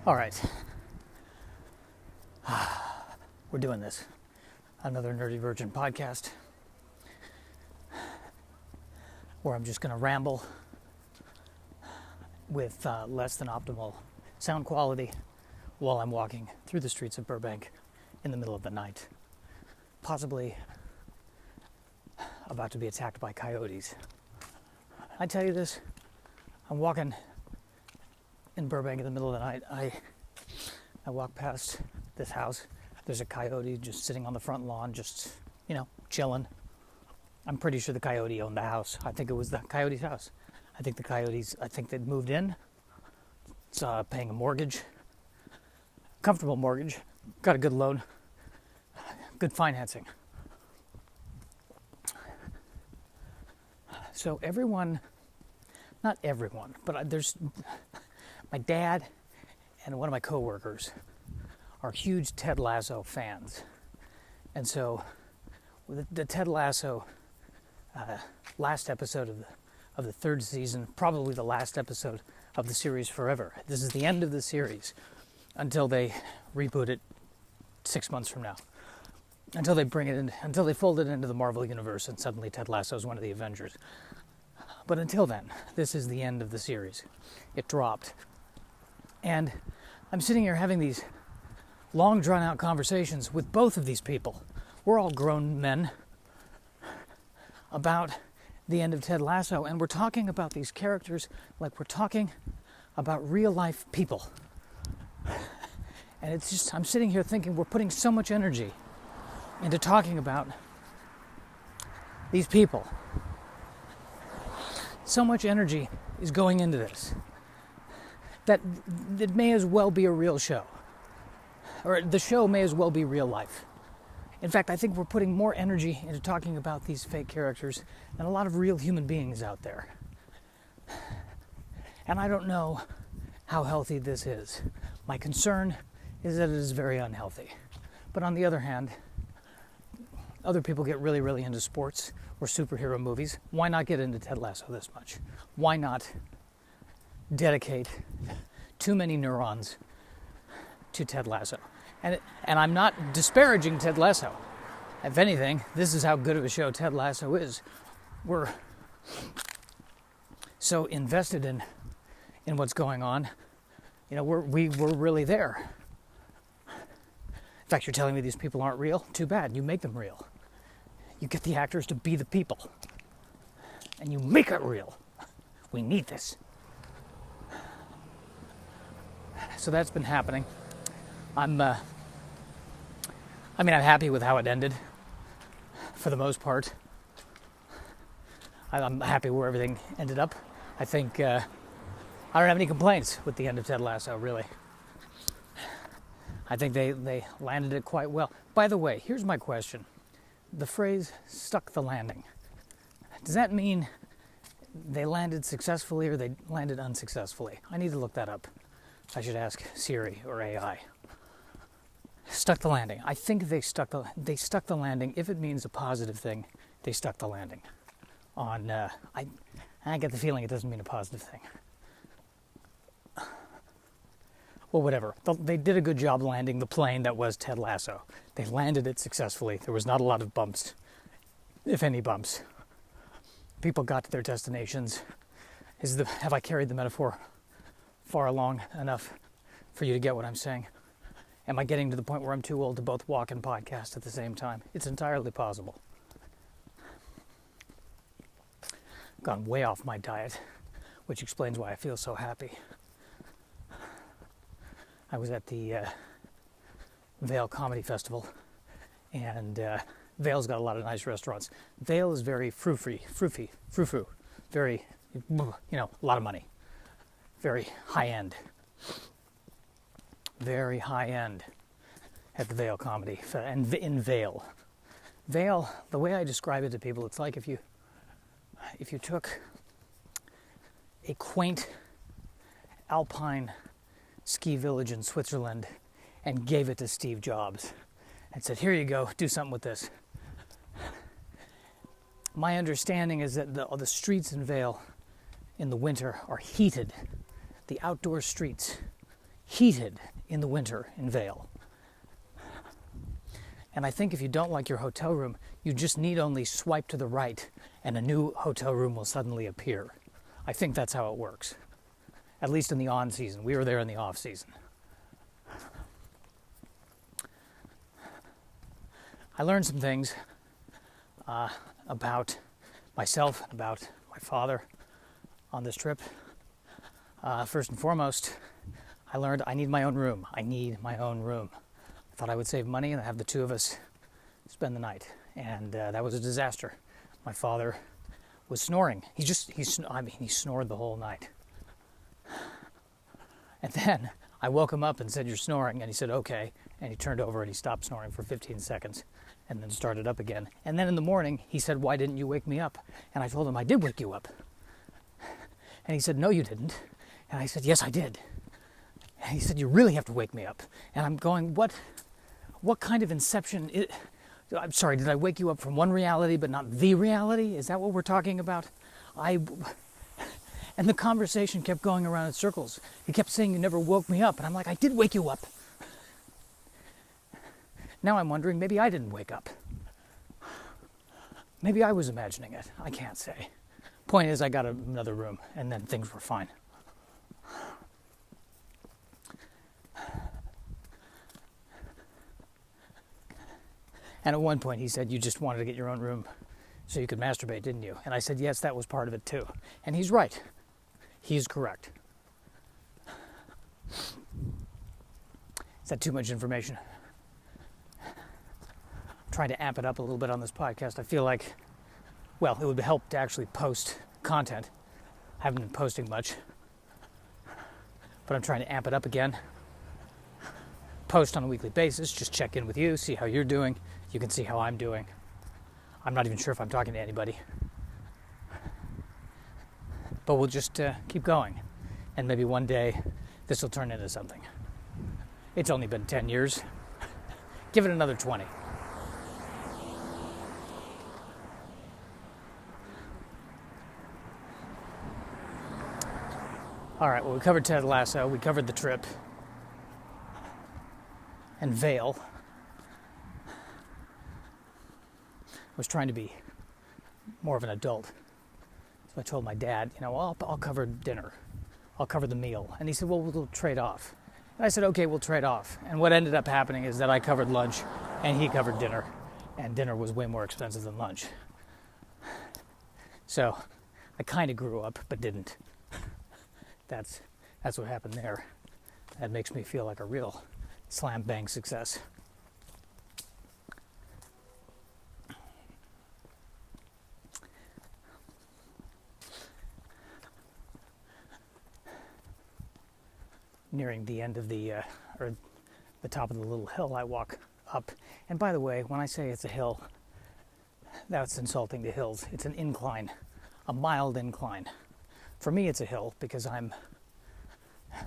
All right. We're doing this. Another Nerdy Virgin podcast where I'm just going to ramble with less than optimal sound quality while I'm walking through the streets of Burbank in the middle of the night. Possibly about to be attacked by coyotes. I tell you this, I'm walking in Burbank in the middle of the night. I walk past this house. There's a coyote just sitting on the front lawn, just, chilling. I'm pretty sure the coyote owned the house. I think it was the coyote's house. I think they'd moved in. It's paying a mortgage. Comfortable mortgage. Got a good loan. Good financing. So not everyone, but there's my dad and one of my coworkers are huge Ted Lasso fans. And so the Ted Lasso last episode of the third season, probably the last episode of the series forever. This is the end of the series until they reboot it 6 months from now. Until they fold it into the Marvel universe and suddenly Ted Lasso is one of the Avengers. But until then, this is the end of the series. It dropped. And I'm sitting here having these long drawn-out conversations with both of these people. We're all grown men about the end of Ted Lasso, and we're talking about these characters like we're talking about real-life people. And it's just, I'm sitting here thinking we're putting so much energy into talking about these people. So much energy is going into this that it may as well be a real show. Or the show may as well be real life. In fact, I think we're putting more energy into talking about these fake characters than a lot of real human beings out there. And I don't know how healthy this is. My concern is that it is very unhealthy. But on the other hand, other people get really, really into sports or superhero movies. Why not get into Ted Lasso this much? Why not dedicate too many neurons to Ted Lasso? And I'm not disparaging Ted Lasso. If anything, this is how good of a show Ted Lasso is. We're so invested in what's going on. We're really there. In fact, you're telling me these people aren't real? Too bad. You make them real. You get the actors to be the people. And you make it real. We need this. So that's been happening. I'm happy with how it ended, for the most part. I'm happy where everything ended up. I think I don't have any complaints with the end of Ted Lasso, really. I think they landed it quite well. By the way, here's my question. The phrase, stuck the landing. Does that mean they landed successfully or they landed unsuccessfully? I need to look that up. I should ask Siri or AI. Stuck the landing. I think they stuck the landing. If it means a positive thing, they stuck the landing. I get the feeling it doesn't mean a positive thing. Well, whatever. They did a good job landing the plane that was Ted Lasso. They landed it successfully. There was not a lot of bumps, if any bumps. People got to their destinations. Have I carried the metaphor far along enough for you to get what I'm saying? Am I getting to the point where I'm too old to both walk and podcast at the same time? It's entirely possible. Gone way off my diet, which explains why I feel so happy. I was at the Vail Comedy Festival, and Vail's got a lot of nice restaurants. Vail is very frou-frou, very, a lot of money, very high-end. Very high-end at the Vail Comedy, and in Vail. Vail, the way I describe it to people, it's like if you took a quaint alpine ski village in Switzerland and gave it to Steve Jobs and said, here you go, do something with this. My understanding is that the streets in Vail in the winter are heated. The outdoor streets heated in the winter in Vail. And I think if you don't like your hotel room, you just need only swipe to the right and a new hotel room will suddenly appear. I think that's how it works. At least in the on season. We were there in the off season. I learned some things about myself, about my father on this trip. First and foremost, I learned I need my own room. I need my own room. I thought I would save money and have the two of us spend the night. And that was a disaster. My father was snoring. He snored the whole night. And then I woke him up and said, "You're snoring." And he said, "Okay." And he turned over and he stopped snoring for 15 seconds and then started up again. And then in the morning, he said, "Why didn't you wake me up?" And I told him, "I did wake you up." And he said, "No, you didn't." And I said, "Yes, I did." And he said, "You really have to wake me up." And I'm going, what kind of inception I'm sorry, did I wake you up from one reality but not the reality? Is that what we're talking about? And the conversation kept going around in circles. He kept saying, "You never woke me up." And I'm like, "I did wake you up." Now I'm wondering, maybe I didn't wake up. Maybe I was imagining it. I can't say. Point is, I got another room, and then things were fine. And at one point he said, "You just wanted to get your own room so you could masturbate, didn't you?" And I said, "Yes, that was part of it too." And he's right. He's correct. Is that too much information? I'm trying to amp it up a little bit on this podcast. I feel like, well, it would help to actually post content. I haven't been posting much, but I'm trying to amp it up again. Post on a weekly basis, just check in with you, see how you're doing. You can see how I'm doing. I'm not even sure if I'm talking to anybody. But we'll just keep going. And maybe one day this will turn into something. It's only been 10 years. Give it another 20. All right, well, we covered Ted Lasso. We covered the trip. And Vail. I was trying to be more of an adult. So I told my dad, I'll cover dinner. I'll cover the meal. And he said, "Well, we'll trade off." And I said, "Okay, we'll trade off." And what ended up happening is that I covered lunch and he covered dinner. And dinner was way more expensive than lunch. So I kind of grew up, but didn't. That's what happened there. That makes me feel like a real slam bang success. Nearing the end of or the top of the little hill I walk up. And by the way, when I say it's a hill, that's insulting to hills. It's an incline, a mild incline. For me, it's a hill because I'm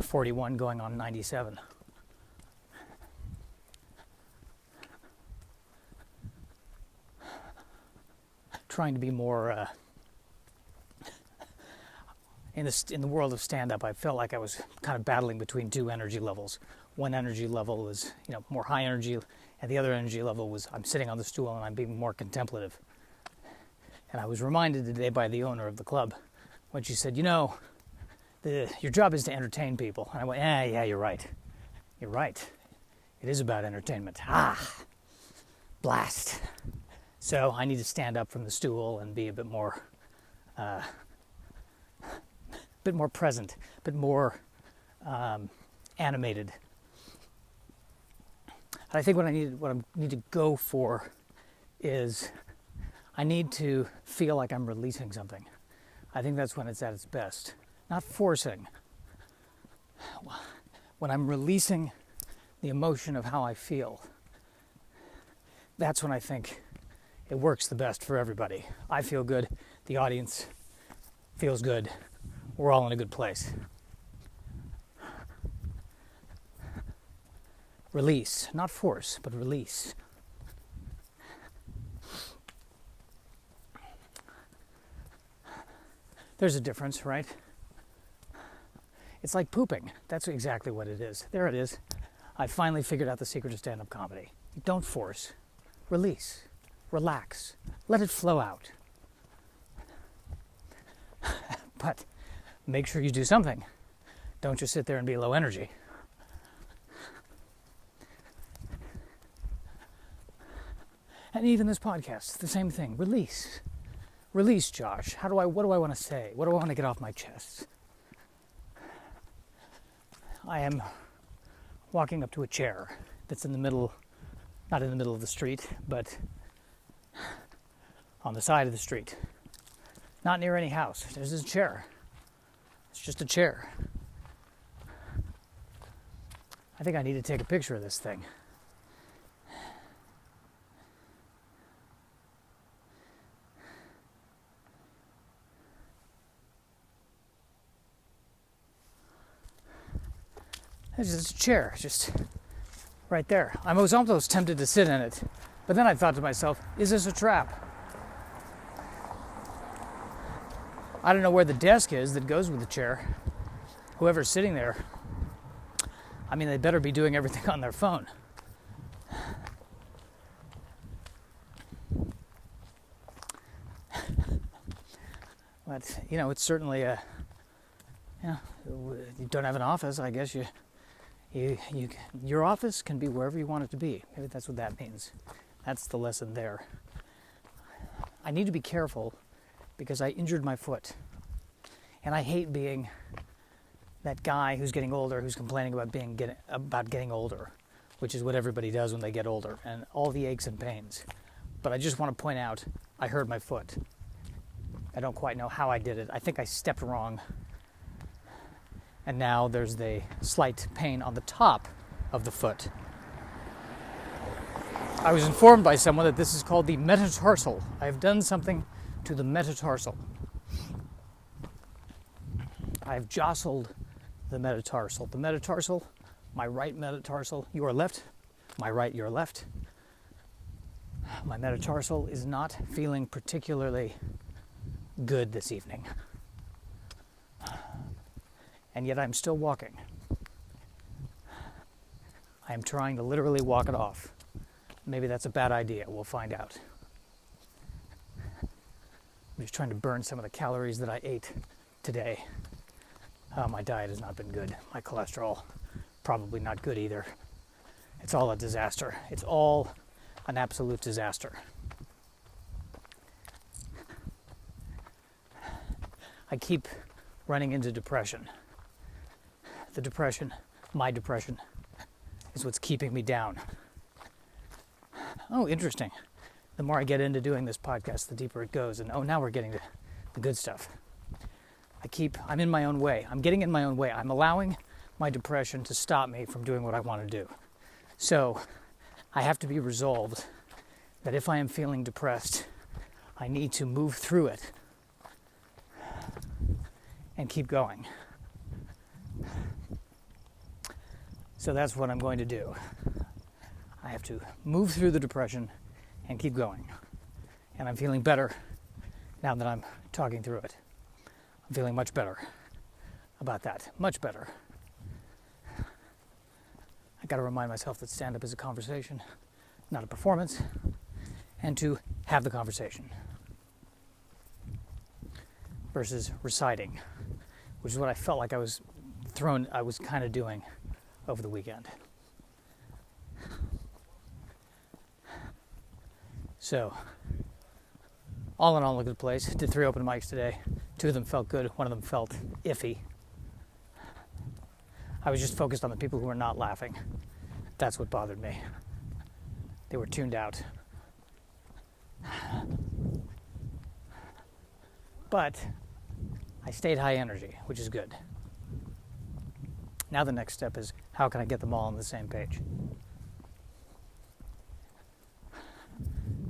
41 going on 97. Trying to be more in the world of stand-up. I felt like I was kind of battling between two energy levels. One energy level was more high energy, and the other energy level was I'm sitting on the stool and I'm being more contemplative. And I was reminded today by the owner of the club when she said, your job is to entertain people. And I went, yeah, you're right. You're right. It is about entertainment. Blast. So I need to stand up from the stool and be a bit more present, a bit more animated. And I think what I need to go for is I need to feel like I'm releasing something. I think that's when it's at its best. Not forcing. When I'm releasing the emotion of how I feel, that's when I think it works the best for everybody. I feel good. The audience feels good. We're all in a good place. Release. Not force, but release. There's a difference, right? It's like pooping. That's exactly what it is. There it is. I finally figured out the secret to stand-up comedy. Don't force. Release. Relax. Let it flow out. But make sure you do something. Don't just sit there and be low energy. And even this podcast, the same thing. Release. Release, Josh. What do I want to say? What do I want to get off my chest? I am walking up to a chair that's in the middle, not in the middle of the street, but on the side of the street. Not near any house. There's a chair. It's just a chair. I think I need to take a picture of this thing. It's just a chair, just right there. I was almost tempted to sit in it, but then I thought to myself, is this a trap? I don't know where the desk is that goes with the chair. Whoever's sitting there, I mean, they better be doing everything on their phone. But, it's certainly you don't have an office, I guess your office can be wherever you want it to be. Maybe that's what that means. That's the lesson there. I need to be careful because I injured my foot. And I hate being that guy who's getting older, who's complaining about getting older, which is what everybody does when they get older, and all the aches and pains. But I just want to point out, I hurt my foot. I don't quite know how I did it. I think I stepped wrong. And now there's the slight pain on the top of the foot. I was informed by someone that this is called the metatarsal. I have done something to the metatarsal. I've jostled the metatarsal. The metatarsal, my right metatarsal, your left. My right, your left. My metatarsal is not feeling particularly good this evening. And yet I'm still walking. I am trying to literally walk it off. Maybe that's a bad idea. We'll find out. I'm just trying to burn some of the calories that I ate today. My diet has not been good. My cholesterol, probably not good either. It's all a disaster. It's all an absolute disaster. I keep running into depression. The depression, my depression, is what's keeping me down. Oh, interesting. The more I get into doing this podcast, the deeper it goes. And now we're getting to the good stuff. I'm in my own way. I'm getting in my own way. I'm allowing my depression to stop me from doing what I want to do. So I have to be resolved that if I am feeling depressed, I need to move through it and keep going. So that's what I'm going to do. I have to move through the depression and keep going. And I'm feeling better now that I'm talking through it. I'm feeling much better about that. Much better. I got to remind myself that stand-up is a conversation, not a performance, and to have the conversation versus reciting, which is what I felt like I was kind of doing over the weekend. So, all in all, a good place. Did 3 open mics today. 2 of them felt good. 1 of them felt iffy. I was just focused on the people who were not laughing. That's what bothered me. They were tuned out. But I stayed high energy, which is good. Now the next step is, how can I get them all on the same page?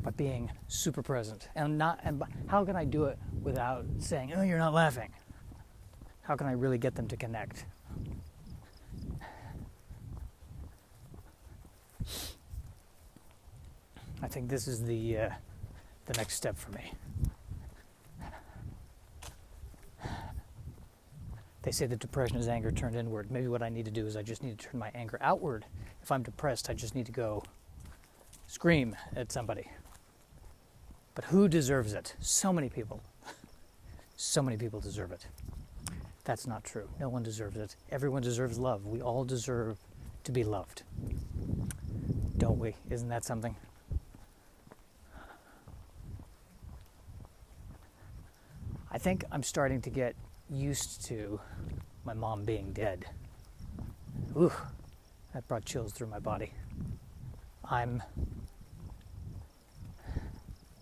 By being super present. And how can I do it without saying, oh, you're not laughing? How can I really get them to connect? I think this is the next step for me. They say that depression is anger turned inward. Maybe what I need to do is I just need to turn my anger outward. If I'm depressed, I just need to go scream at somebody. But who deserves it? So many people. So many people deserve it. That's not true. No one deserves it. Everyone deserves love. We all deserve to be loved. Don't we? Isn't that something? I think I'm starting to get used to my mom being dead. Ooh, that brought chills through my body.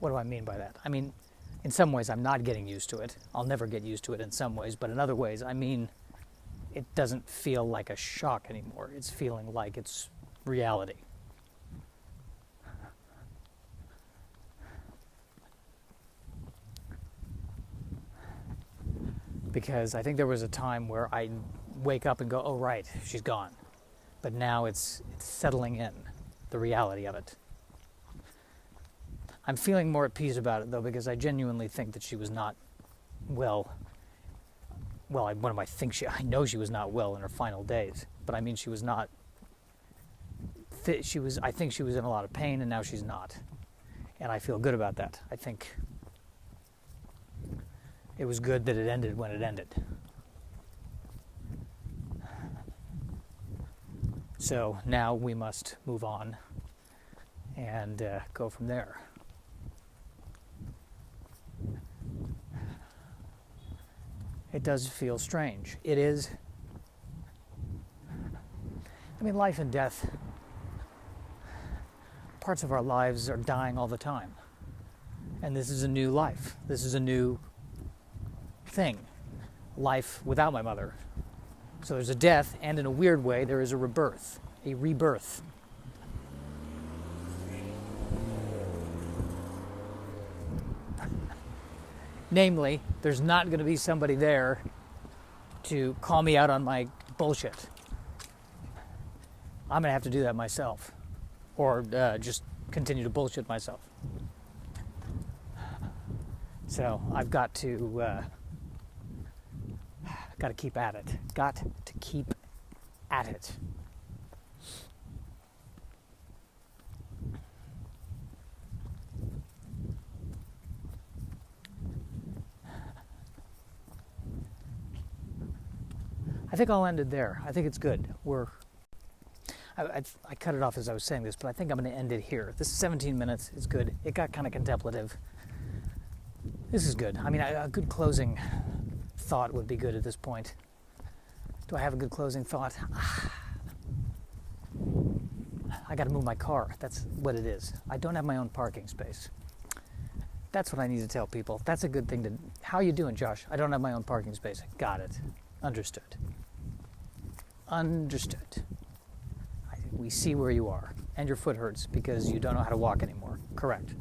What do I mean by that? I mean, in some ways I'm not getting used to it. I'll never get used to it in some ways, but in other ways, I mean, it doesn't feel like a shock anymore. It's feeling like it's reality. Because I think there was a time where I'd wake up and go, oh right, she's gone. But now it's settling in, the reality of it. I'm feeling more at peace about it though, because I genuinely think that she was not well. I know she was not well in her final days, but I mean she was not. I think she was in a lot of pain, and now she's not, and I feel good about that. I think it was good that it ended when it ended. So now we must move on and go from there. It does feel strange. It is. I mean, life and death, parts of our lives are dying all the time. And this is a new life. This is a new thing. Life without my mother. So there's a death, and in a weird way, there is a rebirth. A rebirth. Namely, there's not going to be somebody there to call me out on my bullshit. I'm going to have to do that myself. Or just continue to bullshit myself. So I've got to keep at it. Got to keep at it. I think I'll end it there. I think it's good. I cut it off as I was saying this, but I think I'm going to end it here. This is 17 minutes. It's good. It got kind of contemplative. This is good. I mean, a good closing thought would be good at this point. Do I have a good closing thought? I got to move my car. That's what it is. I don't have my own parking space. That's what I need to tell people. That's a good thing to... How you doing, Josh? I don't have my own parking space. Got it. Understood. We see where you are. And your foot hurts because you don't know how to walk anymore. Correct.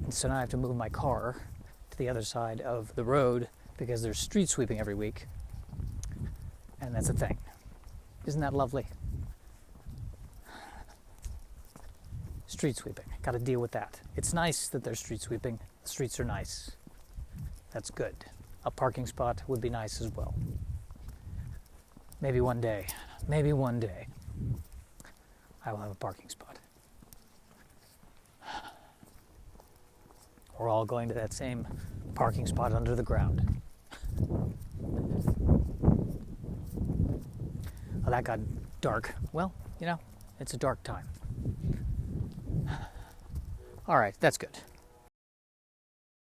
And so now I have to move my car to the other side of the road because there's street sweeping every week. And that's a thing. Isn't that lovely? Street sweeping. Got to deal with that. It's nice that there's street sweeping. The streets are nice. That's good. A parking spot would be nice as well. Maybe one day I will have a parking spot. We're all going to that same parking spot under the ground. Well, that got dark. Well, it's a dark time. All right, that's good.